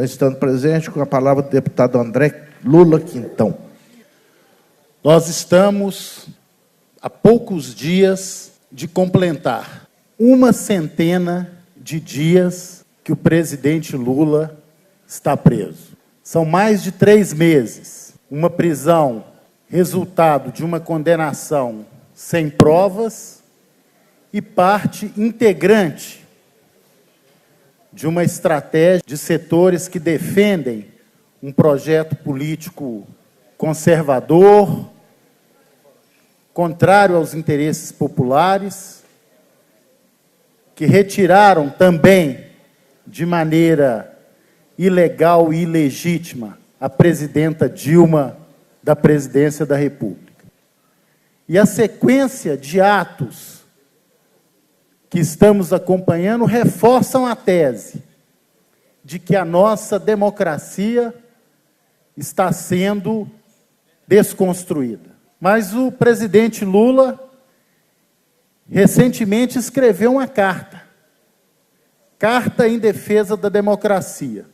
Estando presente, com a palavra o deputado André Lula Quintão. Nós estamos há poucos dias de completar 100 de dias que o presidente Lula está preso. São mais de 3 meses, uma prisão resultado de uma condenação sem provas e parte integrante de uma estratégia de setores que defendem um projeto político conservador, contrário aos interesses populares, que retiraram também, de maneira ilegal e ilegítima, a presidenta Dilma da presidência da República. E a sequência de atos que estamos acompanhando reforçam a tese de que a nossa democracia está sendo desconstruída. Mas o presidente Lula recentemente escreveu uma carta em defesa da democracia.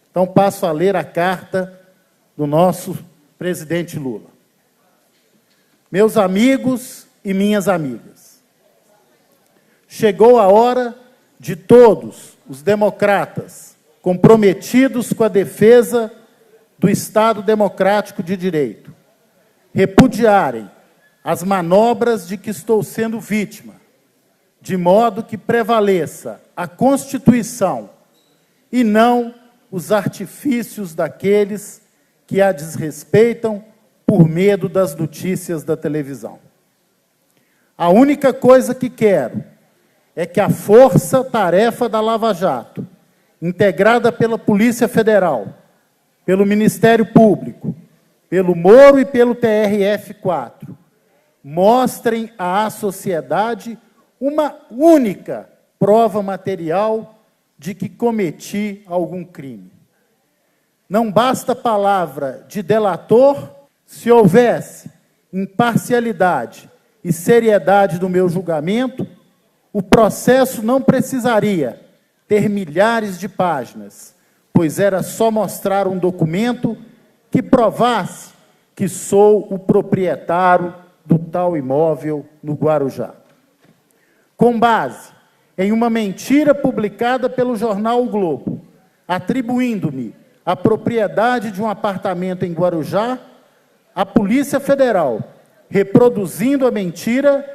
Então passo a ler a carta do nosso presidente Lula. Meus amigos e minhas amigas, chegou a hora de todos os democratas comprometidos com a defesa do Estado Democrático de Direito repudiarem as manobras de que estou sendo vítima, de modo que prevaleça a Constituição e não os artifícios daqueles que a desrespeitam por medo das notícias da televisão. A única coisa que quero é que a força-tarefa da Lava Jato, integrada pela Polícia Federal, pelo Ministério Público, pelo Moro e pelo TRF4, mostrem à sociedade uma única prova material de que cometi algum crime. Não basta a palavra de delator se houvesse imparcialidade e seriedade do meu julgamento. O processo não precisaria ter milhares de páginas, pois era só mostrar um documento que provasse que sou o proprietário do tal imóvel no Guarujá. Com base em uma mentira publicada pelo jornal O Globo, atribuindo-me a propriedade de um apartamento em Guarujá, a Polícia Federal, reproduzindo a mentira,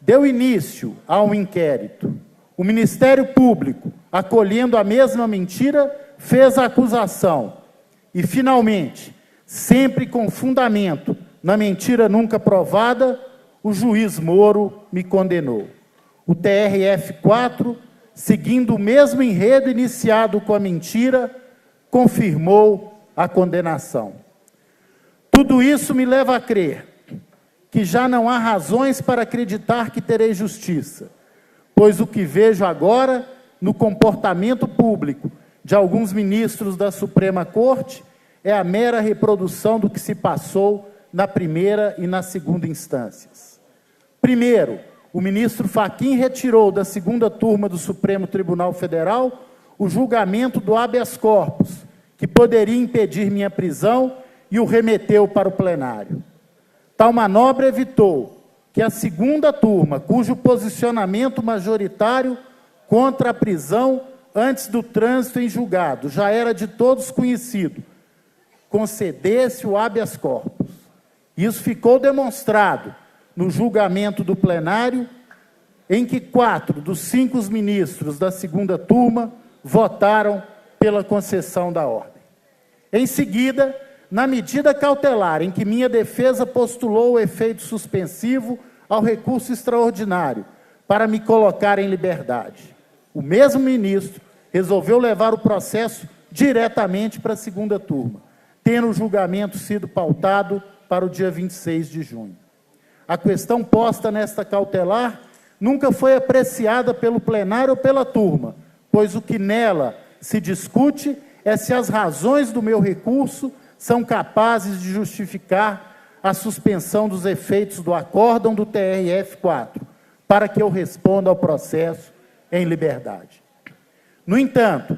deu início a um inquérito. O Ministério Público, acolhendo a mesma mentira, fez a acusação. E, finalmente, sempre com fundamento na mentira nunca provada, o juiz Moro me condenou. O TRF4, seguindo o mesmo enredo iniciado com a mentira, confirmou a condenação. Tudo isso me leva a crer que já não há razões para acreditar que terei justiça, pois o que vejo agora no comportamento público de alguns ministros da Suprema Corte é a mera reprodução do que se passou na primeira e na segunda instâncias. Primeiro, o ministro Fachin retirou da segunda turma do Supremo Tribunal Federal o julgamento do habeas corpus, que poderia impedir minha prisão, e o remeteu para o plenário. Tal manobra evitou que a segunda turma, cujo posicionamento majoritário contra a prisão antes do trânsito em julgado já era de todos conhecido, concedesse o habeas corpus. Isso ficou demonstrado no julgamento do plenário, em que 4 dos 5 ministros da segunda turma votaram pela concessão da ordem. Em seguida, na medida cautelar em que minha defesa postulou o efeito suspensivo ao recurso extraordinário para me colocar em liberdade, o mesmo ministro resolveu levar o processo diretamente para a segunda turma, tendo o julgamento sido pautado para o dia 26 de junho. A questão posta nesta cautelar nunca foi apreciada pelo plenário ou pela turma, pois o que nela se discute é se as razões do meu recurso são capazes de justificar a suspensão dos efeitos do acórdão do TRF4, para que eu responda ao processo em liberdade. No entanto,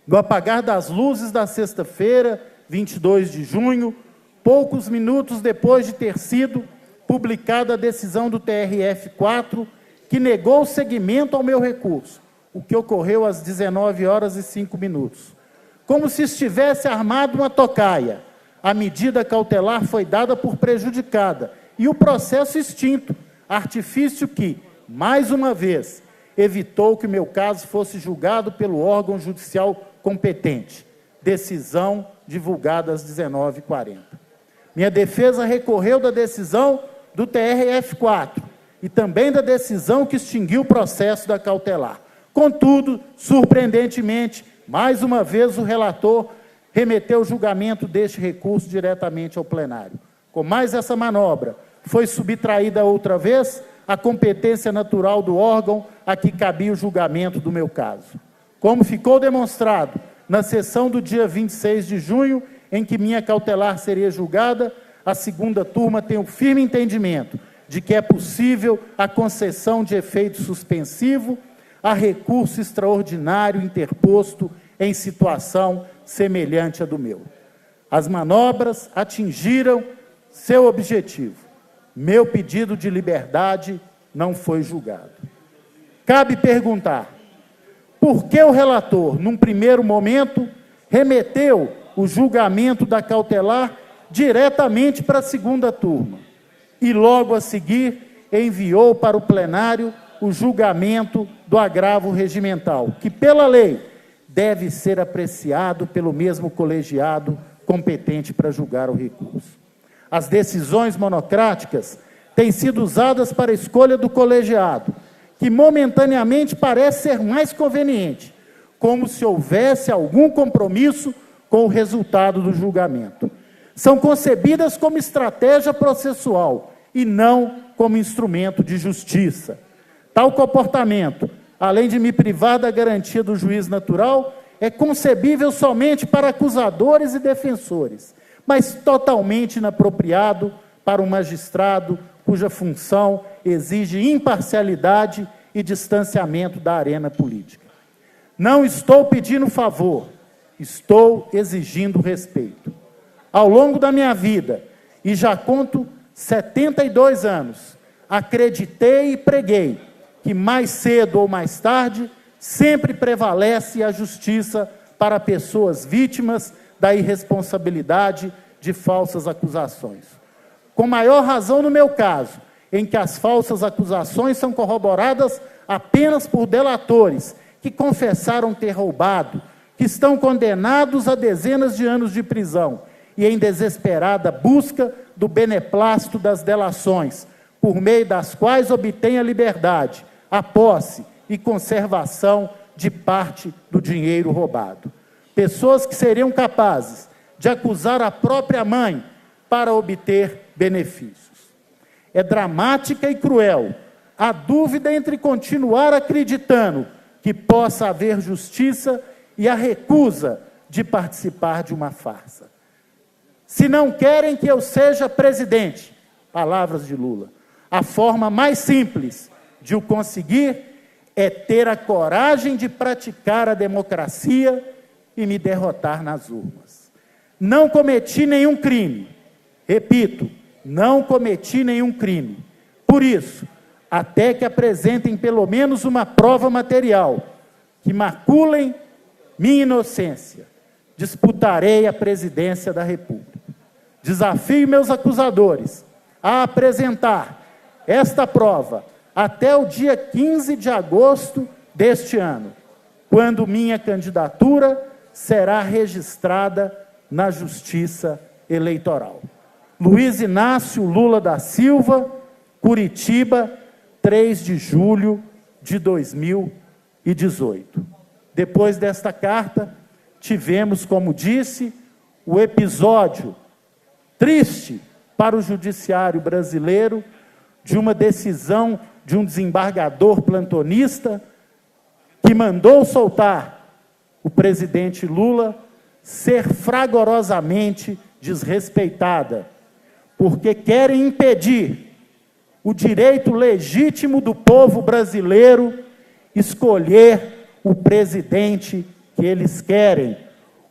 No apagar das luzes da sexta-feira, 22 de junho, poucos minutos depois de ter sido publicada a decisão do TRF4, que negou seguimento ao meu recurso, o que ocorreu às 19h05. Como se estivesse armado uma tocaia, a medida cautelar foi dada por prejudicada e o processo extinto, artifício que, mais uma vez, evitou que meu caso fosse julgado pelo órgão judicial competente. Decisão divulgada às 19h40. Minha defesa recorreu da decisão do TRF4 e também da decisão que extinguiu o processo da cautelar. Contudo, surpreendentemente, mais uma vez o relator remeteu o julgamento deste recurso diretamente ao plenário. Com mais essa manobra, foi subtraída outra vez a competência natural do órgão a que cabia o julgamento do meu caso. Como ficou demonstrado na sessão do dia 26 de junho, em que minha cautelar seria julgada, a segunda turma tem o firme entendimento de que é possível a concessão de efeito suspensivo a recurso extraordinário interposto em situação semelhante à do meu. As manobras atingiram seu objetivo. Meu pedido de liberdade não foi julgado. Cabe perguntar, por que o relator, num primeiro momento, remeteu o julgamento da cautelar diretamente para a segunda turma e, logo a seguir, enviou para o plenário o julgamento do agravo regimental, que, pela lei, deve ser apreciado pelo mesmo colegiado competente para julgar o recurso. As decisões monocráticas têm sido usadas para a escolha do colegiado, que momentaneamente parece ser mais conveniente, como se houvesse algum compromisso com o resultado do julgamento. São concebidas como estratégia processual e não como instrumento de justiça. Tal comportamento, além de me privar da garantia do juiz natural, é concebível somente para acusadores e defensores, mas totalmente inapropriado para um magistrado cuja função exige imparcialidade e distanciamento da arena política. Não estou pedindo favor, estou exigindo respeito. Ao longo da minha vida, e já conto 72 anos, acreditei e preguei que mais cedo ou mais tarde sempre prevalece a justiça para pessoas vítimas da irresponsabilidade de falsas acusações. Com maior razão no meu caso, em que as falsas acusações são corroboradas apenas por delatores que confessaram ter roubado, que estão condenados a dezenas de anos de prisão e em desesperada busca do beneplácito das delações, por meio das quais obtêm a liberdade, a posse e conservação de parte do dinheiro roubado. Pessoas que seriam capazes de acusar a própria mãe para obter benefícios. É dramática e cruel a dúvida entre continuar acreditando que possa haver justiça e a recusa de participar de uma farsa. Se não querem que eu seja presidente, palavras de Lula, a forma mais simples de o conseguir é ter a coragem de praticar a democracia e me derrotar nas urnas. Não cometi nenhum crime. Repito, não cometi nenhum crime. Por isso, até que apresentem pelo menos uma prova material que maculem minha inocência, disputarei a presidência da República. Desafio meus acusadores a apresentar esta prova até o dia 15 de agosto deste ano, quando minha candidatura será registrada na Justiça Eleitoral. Luiz Inácio Lula da Silva, Curitiba, 3 de julho de 2018. Depois desta carta, tivemos, como disse, o episódio triste para o judiciário brasileiro de uma decisão de um desembargador plantonista que mandou soltar o presidente Lula ser fragorosamente desrespeitada, porque querem impedir o direito legítimo do povo brasileiro escolher o presidente que eles querem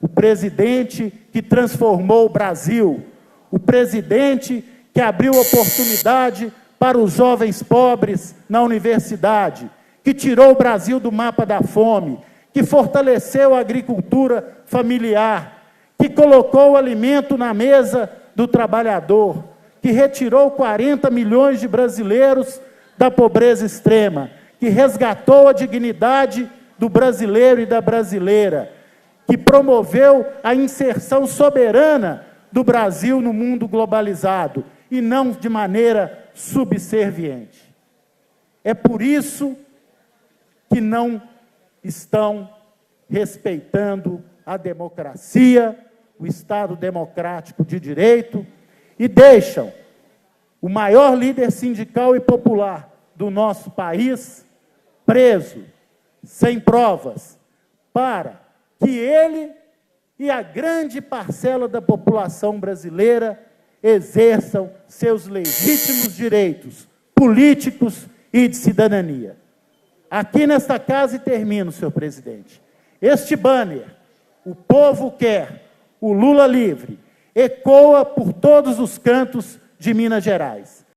o presidente que transformou o Brasil, o presidente que abriu oportunidade para os jovens pobres na universidade, que tirou o Brasil do mapa da fome, que fortaleceu a agricultura familiar, que colocou o alimento na mesa do trabalhador, que retirou 40 milhões de brasileiros da pobreza extrema, que resgatou a dignidade do brasileiro e da brasileira, que promoveu a inserção soberana do Brasil no mundo globalizado, e não de maneira subserviente. É por isso que não estão respeitando a democracia, o Estado democrático de direito, e deixam o maior líder sindical e popular do nosso país preso, sem provas, para que ele e a grande parcela da população brasileira exerçam seus legítimos direitos políticos e de cidadania. Aqui nesta casa, e termino, senhor presidente, este banner, "O povo quer o Lula livre", ecoa por todos os cantos de Minas Gerais.